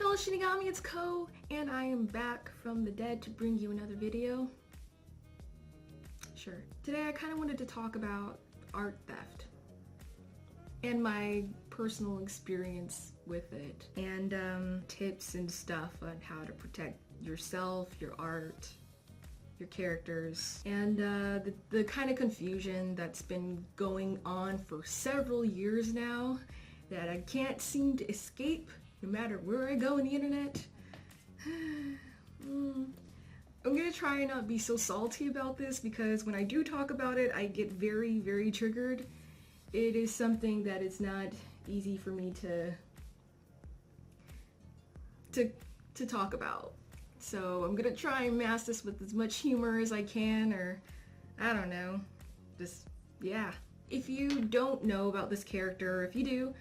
fellow Shinigami, it's Ko, and I am back from the dead to bring you another video. Sure. Today I kind of wanted to talk about art theft and my personal experience with it, and tips and stuff on how to protect yourself, your art, your characters, and the kind of confusion that's been going on for several years now that I can't seem to escape no matter where I go on the internet. I'm gonna try and not be so salty about this, because when I do talk about it, I get very, very triggered. It is something that is not easy for me to talk about. So I'm gonna try and mask this with as much humor as I can, or I don't know, just, yeah. If you don't know about this character, or if you do,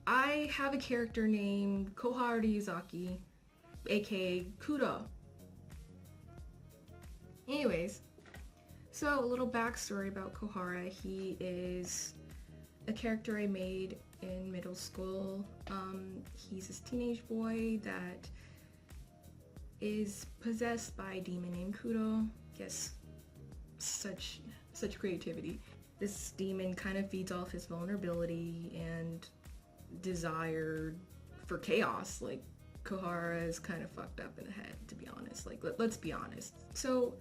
I have a character named Kohara Ryuzaki, aka Kudo. Anyways, so a little backstory about Kohara. He is a character I made in middle school. He's this teenage boy that is possessed by a demon named Kudo. Yes, such creativity. This demon kind of feeds off his vulnerability and desire for chaos. Like, Kohara is kind of fucked up in the head, to be honest. Like, let's be honest. So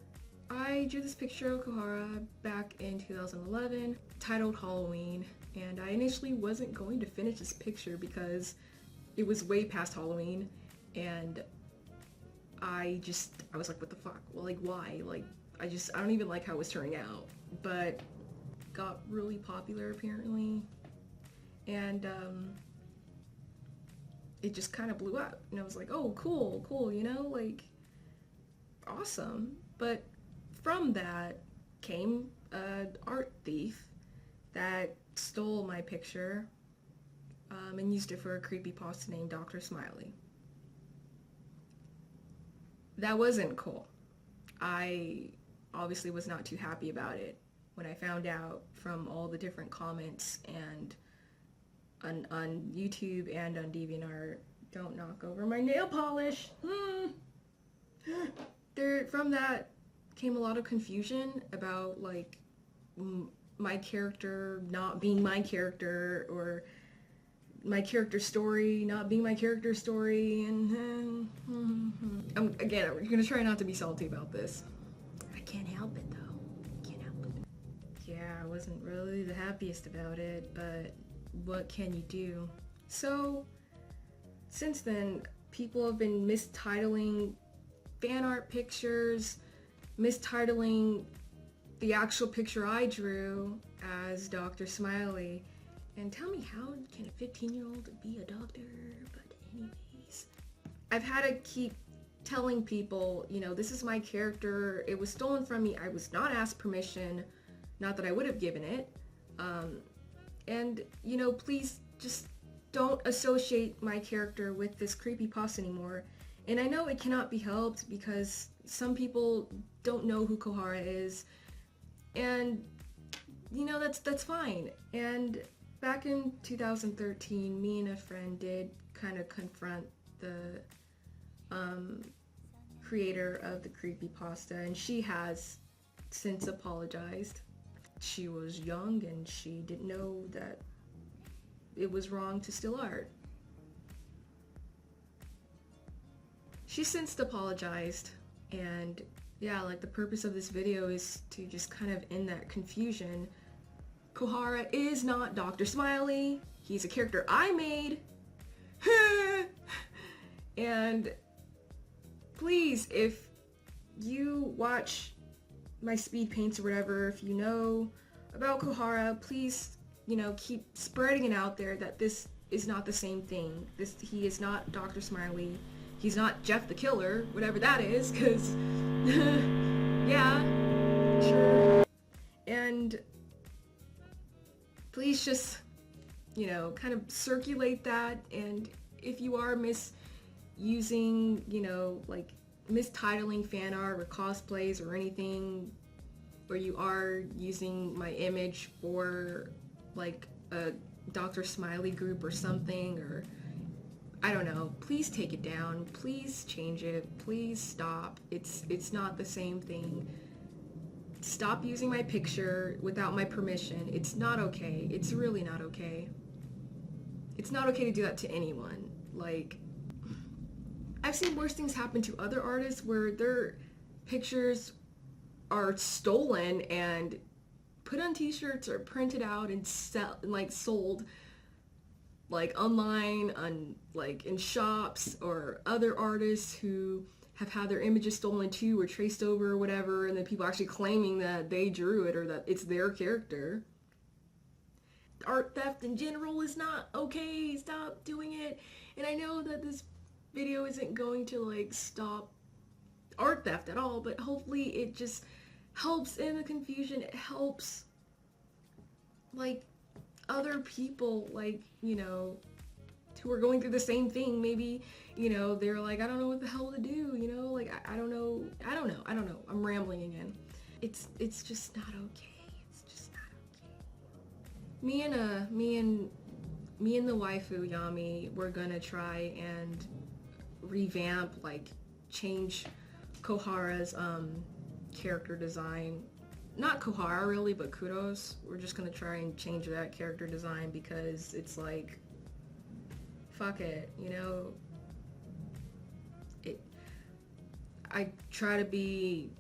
I drew this picture of Kohara back in 2011, titled Halloween, and I initially wasn't going to finish this picture because it was way past Halloween, and I was like, what the fuck? Well, like, why? Like, I don't even like how it was turning out. But got really popular apparently, and it just kind of blew up, and I was like, oh, cool, you know, like, awesome. But from that came an art thief that stole my picture and used it for a creepypasta named Dr. Smiley. That wasn't cool. I obviously was not too happy about it when I found out from all the different comments and on YouTube and on DeviantArt. Don't knock over my nail polish. From that came a lot of confusion about, like, my character not being my character, or my character story not being my character story, and I'm gonna try not to be salty about this. I can't help it though. Can't help it. Yeah, I wasn't really the happiest about it, but what can you do? So since then, people have been mistitling fan art pictures, mistitling the actual picture I drew as Dr. Smiley. And tell me, how can a 15-year-old be a doctor? But anyways, I've had to keep telling people, you know, this is my character. It was stolen from me. I was not asked permission. Not that I would have given it. And, you know, please just don't associate my character with this creepypasta anymore. And I know it cannot be helped because some people don't know who Kohara is, and, you know, that's fine. And back in 2013, me and a friend did kind of confront the creator of the creepypasta, and she has since apologized. She was young and she didn't know that it was wrong to steal art. She since apologized, and yeah, like, the purpose of this video is to just kind of end that confusion. Kohara is not Dr. Smiley. He's a character I made. And please, if you watch my speed paints or whatever, if you know about Kohara, please, you know, keep spreading it out there that this is not the same thing. He is not Dr. Smiley. He's not Jeff the Killer, whatever that is, because yeah, sure. And please just, you know, kind of circulate that. And if you are misusing, you know, like, mistitling fan art or cosplays or anything, or you are using my image for, like, a Dr. Smiley group or something, or I don't know, please take it down, please change it, please stop. It's not the same thing. Stop using my picture without my permission. It's not okay. It's really not okay. It's not okay to do that to anyone. Like, I've seen worse things happen to other artists where their pictures are stolen and put on t-shirts or printed out and sold like online on like in shops, or other artists who have had their images stolen too or traced over or whatever, and then people actually claiming that they drew it or that it's their character. Art theft in general is not okay. Stop doing it. And I know that this video isn't going to like stop art theft at all, but hopefully it just helps in the confusion. It helps like other people, like, you know, who are going through the same thing. Maybe, you know, they're like, I don't know what the hell to do, you know, like I don't know. I'm rambling again. It's just not okay. It's just not okay. Me and the waifu Yami, we're gonna try and revamp, like change Kohara's character design. Not Kohara really, but Kudos. We're just gonna try and change that character design because it's like, fuck it, you know. I try to be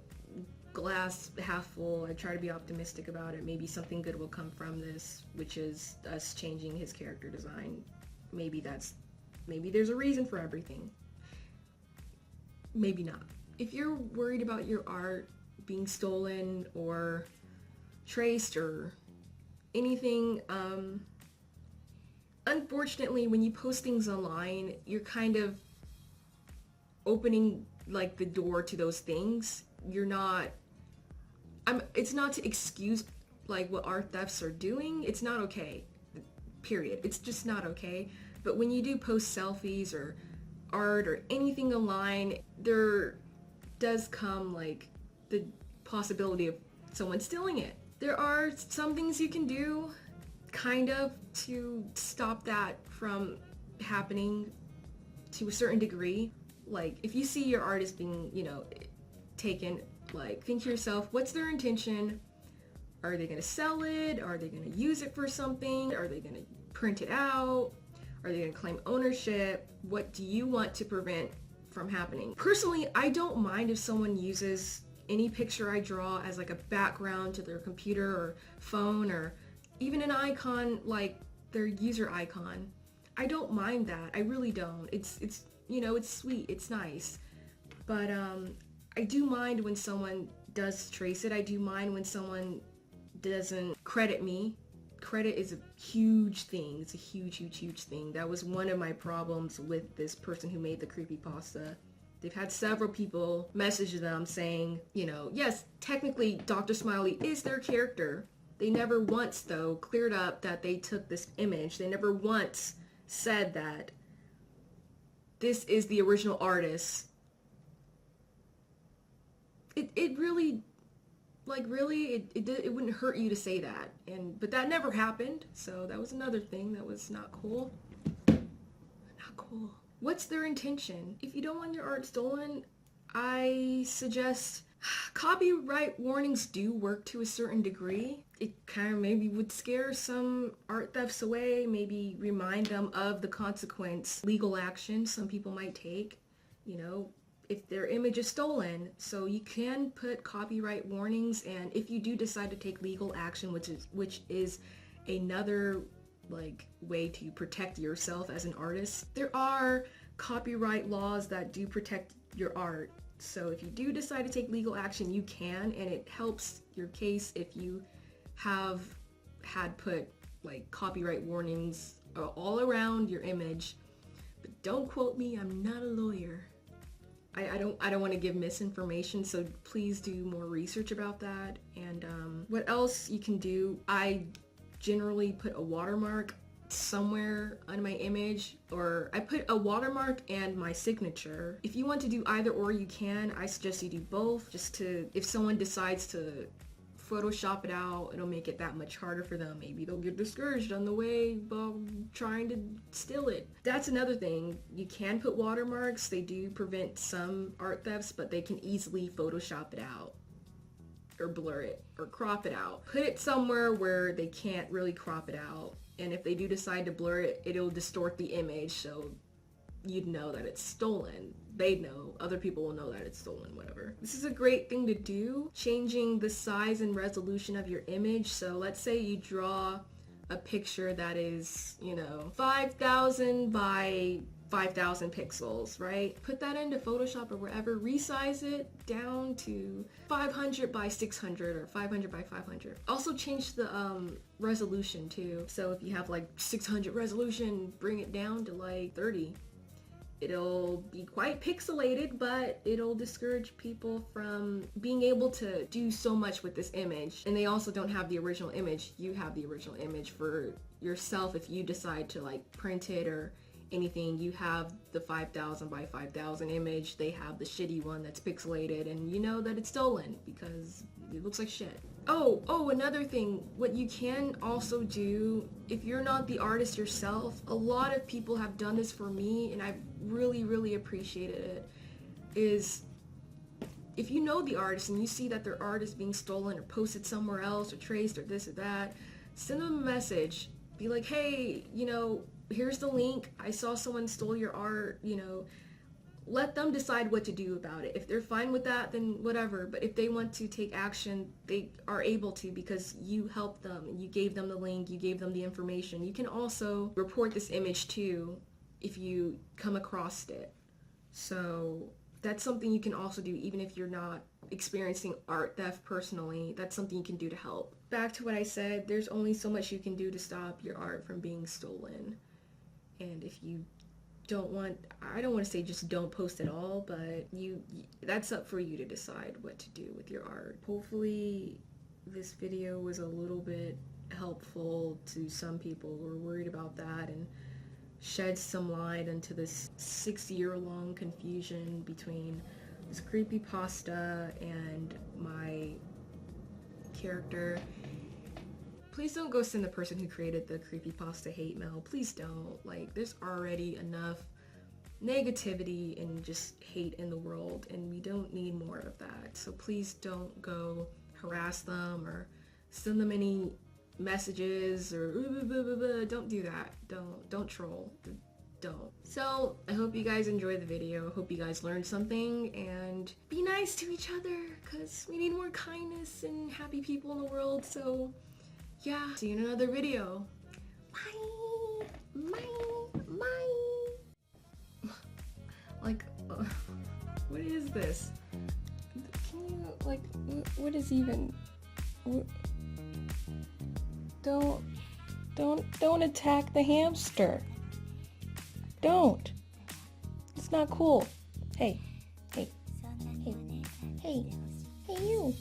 glass half full. I try to be optimistic about it. Maybe something good will come from this, which is us changing his character design. Maybe there's a reason for everything. Maybe not. If you're worried about your art being stolen or traced or anything, unfortunately, when you post things online, you're kind of opening like the door to those things. It's not to excuse like what art thefts are doing. It's not okay, period. It's just not okay. But when you do post selfies or art or anything online, there does come like the possibility of someone stealing it. There are some things you can do kind of to stop that from happening to a certain degree. Like if you see your art is being, you know, taken, like think to yourself, what's their intention? Are they going to sell it? Are they going to use it for something? Are they going to print it out? Are they going to claim ownership? What do you want to prevent from happening? Personally, I don't mind if someone uses any picture I draw as like a background to their computer or phone, or even an icon like their user icon. I don't mind that. I really don't. It's you know, it's sweet, it's nice. But I do mind when someone does trace it. I do mind when someone doesn't credit me. Credit is a huge thing. It's a huge thing. That was one of my problems with this person who made the creepypasta. They've had several people message them saying, you know, yes, technically Dr. Smiley is their character. They never once, though, cleared up that they took this image. They never once said that this is the original artist. It really, like really, it wouldn't hurt you to say that. But that never happened, so that was another thing that was not cool. Not cool. What's their intention? If you don't want your art stolen, I suggest copyright warnings do work to a certain degree. It kind of maybe would scare some art thefts away, maybe remind them of the consequence, legal action some people might take, you know, if their image is stolen. So you can put copyright warnings, and if you do decide to take legal action, which is another like way to protect yourself as an artist, there are copyright laws that do protect your art. So if you do decide to take legal action, you can, and it helps your case if you have had put like copyright warnings all around your image. But don't quote me, I'm not a lawyer. I don't want to give misinformation, so please do more research about that. And what else you can do, I generally put a watermark somewhere on my image, or I put a watermark and my signature. If you want to do either or, you can. I suggest you do both, just to, if someone decides to Photoshop it out, it'll make it that much harder for them. Maybe they'll get discouraged on the way while trying to steal it. That's another thing. You can put watermarks. They do prevent some art thefts, but they can easily Photoshop it out or blur it or crop it out. Put it somewhere where they can't really crop it out. And if they do decide to blur it, it'll distort the image so you'd know that it's stolen. They'd know, other people will know that it's stolen, whatever. This is a great thing to do, changing the size and resolution of your image. So let's say you draw a picture that is, 5,000 by 5,000 pixels, right? Put that into Photoshop or wherever, resize it down to 500 by 600 or 500 by 500. Also change the resolution too. So if you have like 600 resolution, bring it down to like 30. It'll be quite pixelated, but it'll discourage people from being able to do so much with this image. And they also don't have the original image. You have the original image for yourself. If you decide to like print it or anything, you have the 5,000 by 5,000 image. They have the shitty one that's pixelated, and you know that it's stolen because it looks like shit. Oh, another thing, what you can also do, if you're not the artist yourself, a lot of people have done this for me, and I've really appreciated it, is if you know the artist and you see that their art is being stolen or posted somewhere else or traced or this or that, send them a message. Be like, hey, here's the link. I saw someone stole your art, let them decide what to do about it. If they're fine with that, then whatever. But if they want to take action, they are able to because you helped them and you gave them the link, you gave them the information. You can also report this image too if you come across it. So that's something you can also do even if you're not experiencing art theft personally. That's something you can do to help. Back to what I said, there's only so much you can do to stop your art from being stolen. And if you I don't want to say just don't post at all, but that's up for you to decide what to do with your art. Hopefully this video was a little bit helpful to some people who are worried about that and shed some light into this 6-year-long confusion between this creepypasta and my character. Please don't go send the person who created the creepypasta hate mail. Please don't. Like, there's already enough negativity and just hate in the world, and we don't need more of that. So please don't go harass them or send them any messages or don't do that. Don't troll. Don't. So I hope you guys enjoyed the video. Hope you guys learned something, and be nice to each other because we need more kindness and happy people in the world. So yeah, see you in another video. Bye. Like, what is this? Can you, like, what is even? Don't attack the hamster. Don't. It's not cool. Hey, you.